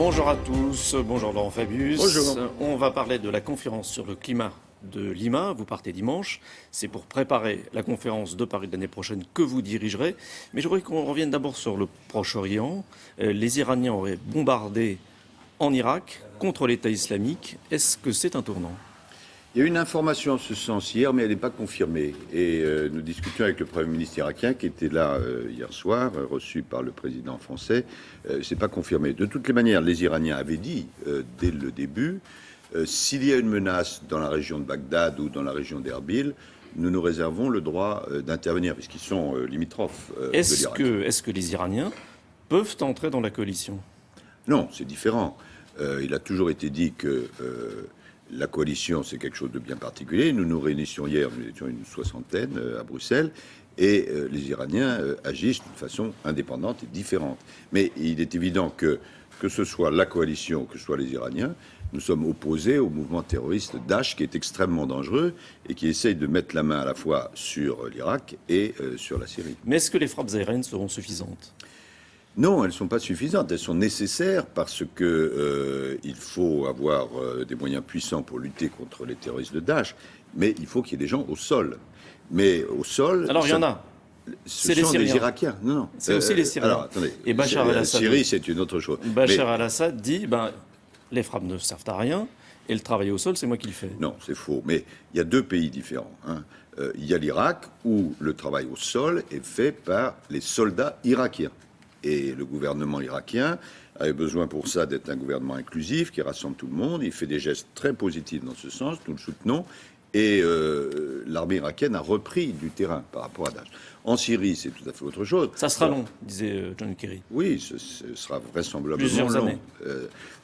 Bonjour à tous, bonjour Laurent Fabius. Bonjour. On va parler de la conférence sur le climat de Lima. Vous partez dimanche. C'est pour préparer la conférence de Paris de l'année prochaine que vous dirigerez. Mais je voudrais qu'on revienne d'abord sur le Proche-Orient. Les Iraniens auraient bombardé en Irak contre l'État islamique. Est-ce que c'est un tournant ? Il y a une information en ce sens hier, mais elle n'est pas confirmée. Et nous discutions avec le Premier ministre irakien qui était là hier soir, reçu par le président français. C'est pas confirmé. De toutes les manières, les Iraniens avaient dit dès le début, s'il y a une menace dans la région de Bagdad ou dans la région d'Erbil, nous nous réservons le droit d'intervenir, puisqu'ils sont limitrophes de l'Irak. Est-ce que les Iraniens peuvent entrer dans la coalition ? Non, c'est différent. Il a toujours été dit que la coalition, c'est quelque chose de bien particulier. Nous nous réunissions hier, nous étions une soixantaine à Bruxelles, et les Iraniens agissent d'une façon indépendante et différente. Mais il est évident que ce soit la coalition, que ce soit les Iraniens, nous sommes opposés au mouvement terroriste Daesh, qui est extrêmement dangereux et qui essaye de mettre la main à la fois sur l'Irak et sur la Syrie. Mais est-ce que les frappes aériennes seront suffisantes ? Non, elles ne sont pas suffisantes. Elles sont nécessaires parce que il faut avoir des moyens puissants pour lutter contre les terroristes de Daesh. Mais il faut qu'il y ait des gens au sol. Mais au sol... Alors il y en a. Ce sont des Irakiens. Non. C'est aussi les Syriens. Alors, attendez. Et Bachar el-Assad. La Syrie, c'est une autre chose. Bachar el-Assad dit les frappes ne servent à rien et le travail au sol, c'est moi qui le fais. Non, c'est faux. Mais il y a deux pays différents. Il y a l'Irak où le travail au sol est fait par les soldats irakiens. Et le gouvernement irakien avait besoin pour ça d'être un gouvernement inclusif qui rassemble tout le monde. Il fait des gestes très positifs dans ce sens, nous le soutenons. Et l'armée irakienne a repris du terrain par rapport à Daesh. En Syrie, c'est tout à fait autre chose. Ça sera long, disait John Kerry. Oui, ce sera vraisemblablement plusieurs long. Années.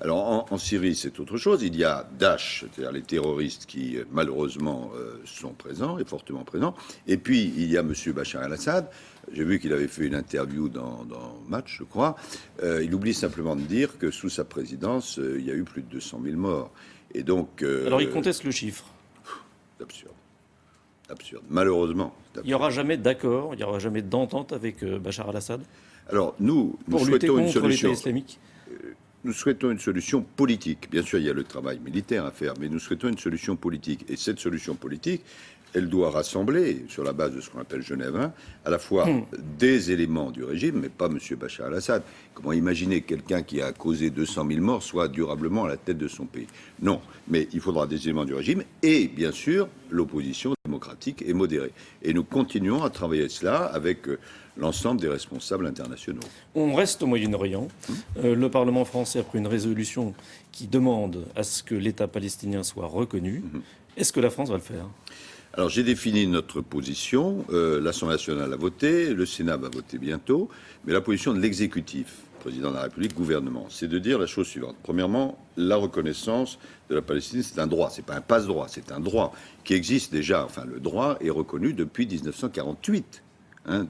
Alors en Syrie, c'est autre chose. Il y a Daesh, c'est-à-dire les terroristes qui malheureusement sont présents et fortement présents. Et puis il y a M. Bachar el-Assad. J'ai vu qu'il avait fait une interview dans Match, je crois. Il oublie simplement de dire que sous sa présidence, il y a eu plus de 200 000 morts. Et donc, alors il conteste le chiffre. C'est absurde. Absurde. Malheureusement. Absurde. Il n'y aura jamais d'accord, il n'y aura jamais d'entente avec Bachar el-Assad. Alors nous souhaitons une solution islamique. Nous souhaitons une solution politique. Bien sûr, il y a le travail militaire à faire, mais nous souhaitons une solution politique. Et cette solution politique, elle doit rassembler, sur la base de ce qu'on appelle Genève 1, à la fois des éléments du régime, mais pas M. Bachar el-Assad. Comment imaginer que quelqu'un qui a causé 200 000 morts soit durablement à la tête de son pays? Non, mais il faudra des éléments du régime et, bien sûr, l'opposition démocratique et modérée. Et nous continuons à travailler cela avec l'ensemble des responsables internationaux. On reste au Moyen-Orient. Le Parlement français a pris une résolution qui demande à ce que l'État palestinien soit reconnu. Est-ce que la France va le faire ? Alors j'ai défini notre position, l'Assemblée nationale a voté, le Sénat va voter bientôt, mais la position de l'exécutif, président de la République, gouvernement, c'est de dire la chose suivante. Premièrement, la reconnaissance de la Palestine, c'est un droit, c'est pas un passe-droit, c'est un droit qui existe déjà, enfin le droit est reconnu depuis 1948.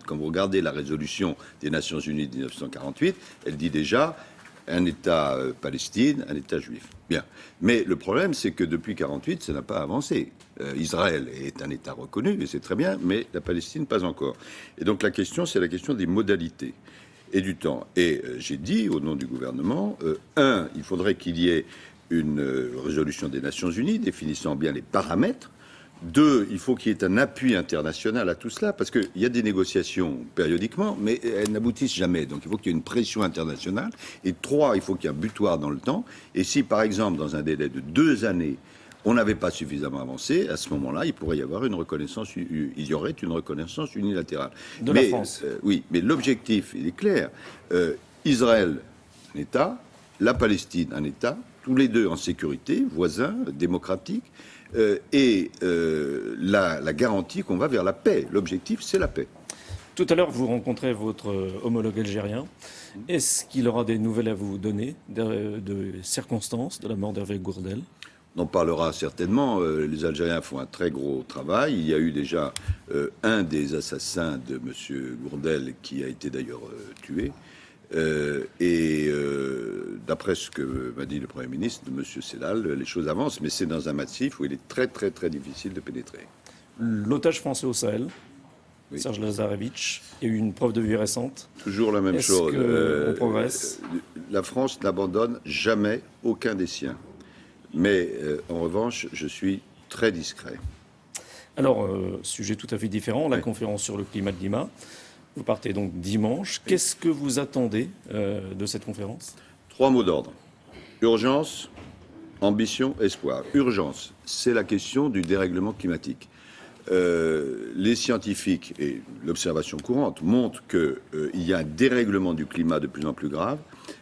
Quand vous regardez la résolution des Nations Unies de 1948, elle dit déjà un État Palestine, un État juif. Bien. Mais le problème, c'est que depuis 1948, ça n'a pas avancé. Israël est un État reconnu, et c'est très bien, mais la Palestine, pas encore. Et donc la question, c'est la question des modalités et du temps. Et j'ai dit, au nom du gouvernement, il faudrait qu'il y ait une résolution des Nations Unies définissant bien les paramètres. 2, il faut qu'il y ait un appui international à tout cela, parce qu'il y a des négociations périodiquement, mais elles n'aboutissent jamais. Donc il faut qu'il y ait une pression internationale. Et 3, il faut qu'il y ait un butoir dans le temps. Et si, par exemple, dans un délai de 2 années, on n'avait pas suffisamment avancé, à ce moment-là, il pourrait y avoir une reconnaissance, il y aurait une reconnaissance unilatérale. De la France. Oui, mais l'objectif, il est clair. Israël, un État, la Palestine, un État, tous les deux en sécurité, voisins, démocratiques, et la garantie qu'on va vers la paix. L'objectif, c'est la paix. Tout à l'heure, vous rencontrez votre homologue algérien. Est-ce qu'il aura des nouvelles à vous donner de circonstances de la mort d'Hervé Gourdel ? On en parlera certainement. Les Algériens font un très gros travail. Il y a eu déjà un des assassins de M. Gourdel qui a été d'ailleurs tué. D'après ce que m'a dit le Premier ministre, M. Sellal, les choses avancent, mais c'est dans un massif où il est très très très difficile de pénétrer. L'otage français au Sahel, oui. Serge Lazarevitch, il y a eu une preuve de vie récente. Toujours la même chose. Est-ce qu'on progresse ? la France n'abandonne jamais aucun des siens. Mais en revanche, je suis très discret. Alors, sujet tout à fait différent, la conférence sur le climat de Lima. Vous partez donc dimanche. Qu'est-ce que vous attendez de cette conférence? 3 mots d'ordre. Urgence, ambition, espoir. Urgence, c'est la question du dérèglement climatique. Les scientifiques et l'observation courante montrent qu'il y a un dérèglement du climat de plus en plus grave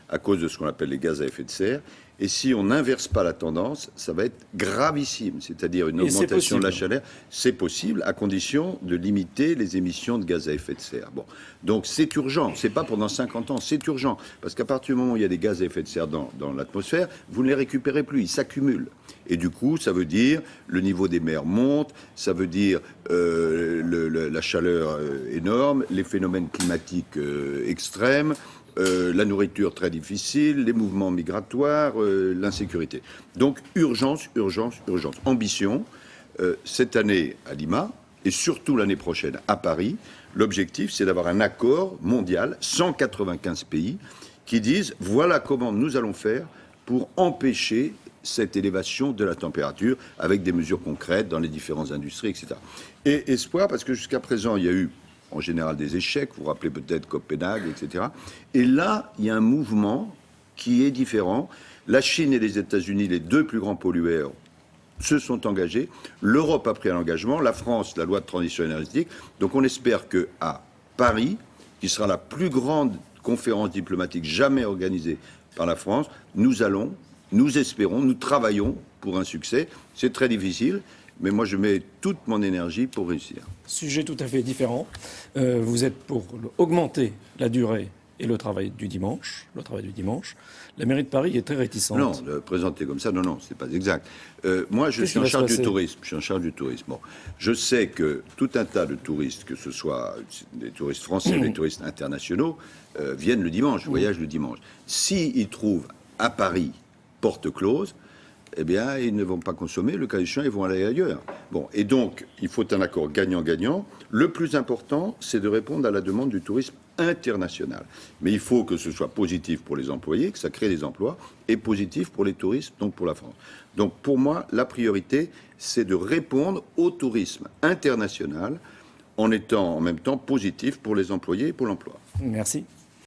à cause de ce qu'on appelle les gaz à effet de serre. Et si on n'inverse pas la tendance, ça va être gravissime, c'est-à-dire une augmentation de la chaleur. C'est possible à condition de limiter les émissions de gaz à effet de serre. Bon. Donc c'est urgent, c'est pas pendant 50 ans, c'est urgent. Parce qu'à partir du moment où il y a des gaz à effet de serre dans l'atmosphère, vous ne les récupérez plus, ils s'accumulent. Et du coup, ça veut dire le niveau des mers monte, ça veut dire la chaleur énorme, les phénomènes climatiques extrêmes, la nourriture très difficile, les mouvements migratoires, l'insécurité. Donc urgence, urgence, urgence. Ambition, cette année à Lima et surtout l'année prochaine à Paris, l'objectif c'est d'avoir un accord mondial, 195 pays, qui disent voilà comment nous allons faire pour empêcher cette élévation de la température avec des mesures concrètes dans les différentes industries, etc. Et espoir, parce que jusqu'à présent, il y a eu en général des échecs, vous vous rappelez peut-être Copenhague, etc. Et là, il y a un mouvement qui est différent. La Chine et les États-Unis, les 2 plus grands pollueurs, se sont engagés. L'Europe a pris un engagement, la France, la loi de transition énergétique. Donc on espère qu'à Paris, qui sera la plus grande conférence diplomatique jamais organisée par la France, nous espérons, nous travaillons pour un succès. C'est très difficile, mais moi je mets toute mon énergie pour réussir. Sujet tout à fait différent. Vous êtes pour augmenter la durée et le travail du dimanche. La mairie de Paris est très réticente. Non, le présenter comme ça, non, c'est pas exact. Moi, je suis en charge du tourisme. Bon, je sais que tout un tas de touristes, que ce soit des touristes français, des touristes internationaux, viennent le dimanche, voyagent le dimanche. S'ils trouvent à Paris porte close, eh bien, ils ne vont pas consommer. Le cas échéant, ils vont aller ailleurs. Bon, et donc, il faut un accord gagnant-gagnant. Le plus important, c'est de répondre à la demande du tourisme international. Mais il faut que ce soit positif pour les employés, que ça crée des emplois, et positif pour les touristes, donc pour la France. Donc, pour moi, la priorité, c'est de répondre au tourisme international en étant en même temps positif pour les employés et pour l'emploi. Merci.